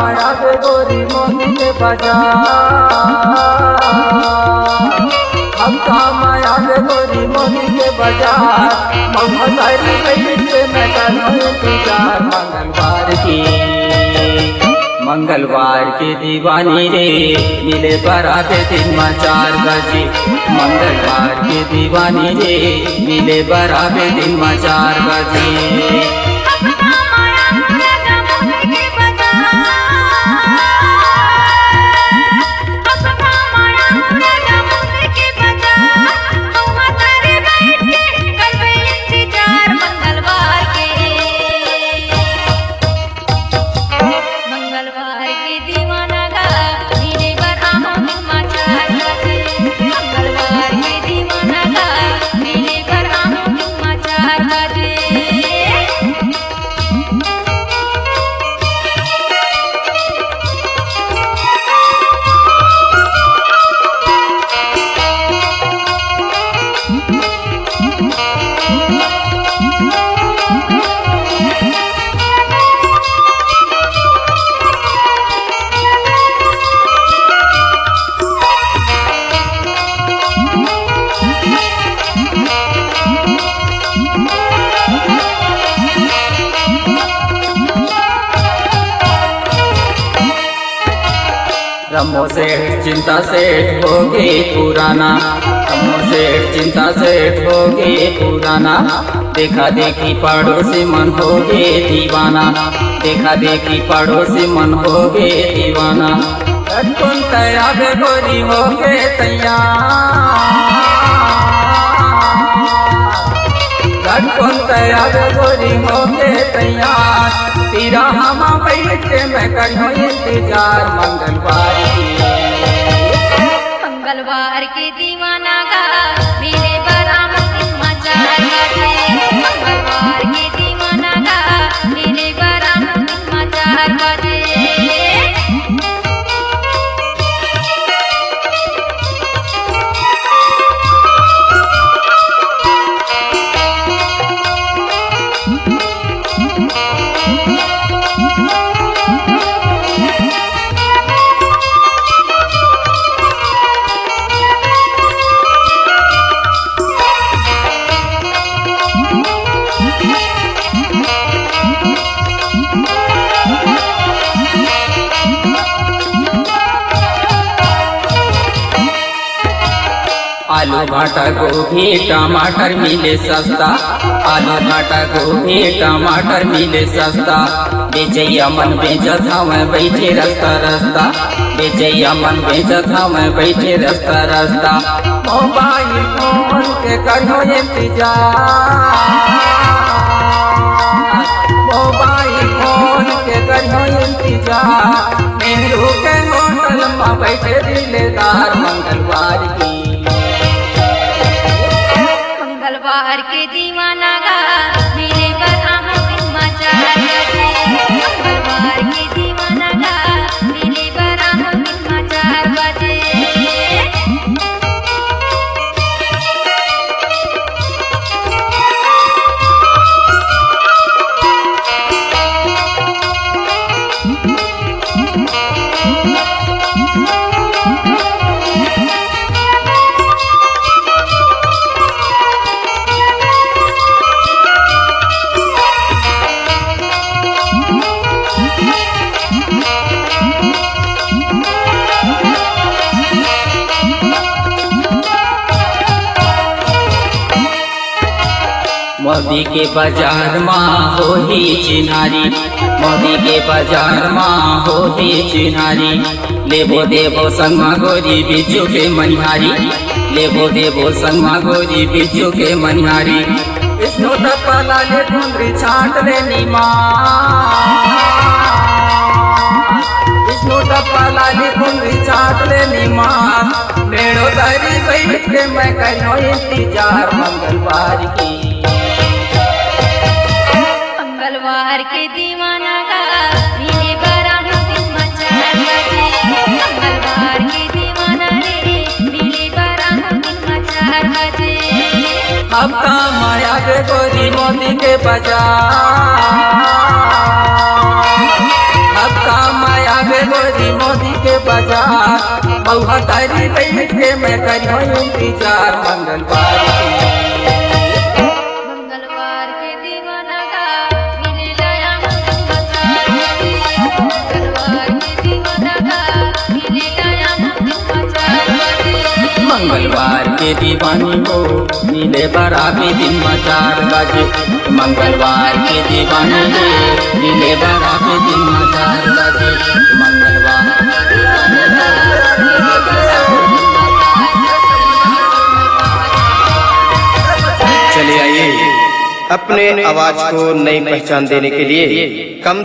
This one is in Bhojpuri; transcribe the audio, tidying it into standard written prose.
माया के गोरी मोदी के बाजार, हमका माया के गोरी मोदी के बाजार, ममतारी कैसे मैं करूं इंतजार। मंगलवार की दीवानी रे मिले बराते दिन में 4 बजे। मंगलवार की दीवानी रे मिले बराते दिन में 4 बजे। रमो सेठ चिंता सेठ होगी पुराना, रमो सेठ चिंता सेठ होगी पुराना। देखा देखी पड़ोसी मन होगे दीवाना, देखा देखी पड़ोसी मन होगे दीवाना। कौन तैयार गोरी होगे तैयार, कौन तैयार गोरी होगे तैयार। तेरा हम बैठ के मैं करूं इंतजार। मंगलवार के दीवाना का मिले बरामद दिन में 4 बजे। मंगलवार के दीवाना का मिले बरामद दिन में 4 बजे। आलू भाटा गोभी टमाटर मिले सस्ता, आलू भाटा गोभी टमाटर मिले सस्ता। बेचैया मन बेचत मैं बैठे रास्ता रास्ता, बेचैया मन बेचत मैं बैठे रास्ता रास्ता। मोबाइल फोन के करो इंतजार, मोबाइल फोन के करो इंतजार। नेहरू के होटल में बैठे दिलेदार। मंगलवार के दीवाना का मिले बरामद दिन में 4 बजे। मंगलवार के दीवाना का मिले बरामद दिन में 4 बजे। मोदी के बाजार माँ होही चिन्हारी, मोदी के बाजार माँ होही चिन्हारी। लेबो देबो संगमा गोरी बिजू के मनिहारी, लेबो देबो संगमा गोरी बिजू के मनिहारी। विष्णु टप्पा ले ढूंढी छाट ले नीमा, विष्णु टप्पा ले ढूंढी छाट ले नीमा। मेड़ो दरी बैठ के मैं करूं इंतजार। मंगलवार के दीवाना का मिले बरामद दिन में 4 बजे। मंगलवार के दीवाना रे मिले बरामद दिन में 4 बजे। हमका माया के गोरी मोदी के बाजार, हमका माया गोरी मोदी के बाजार बहुआ तारी बैठ के मैं करियो इंतजार मंगलवार मंगलवार के दीवाना का मिले लाया मंगलवार के दीवाना का मिले लाया मंगलवार के दीवानी हो मिले बराबर दिन में 4 बजे मंगलवार के दीवानी हो मिले बराबर दिन में 4 बजे मंगलवार चलिए आइए अपने आवाज को नई पहचान देने के लिए कम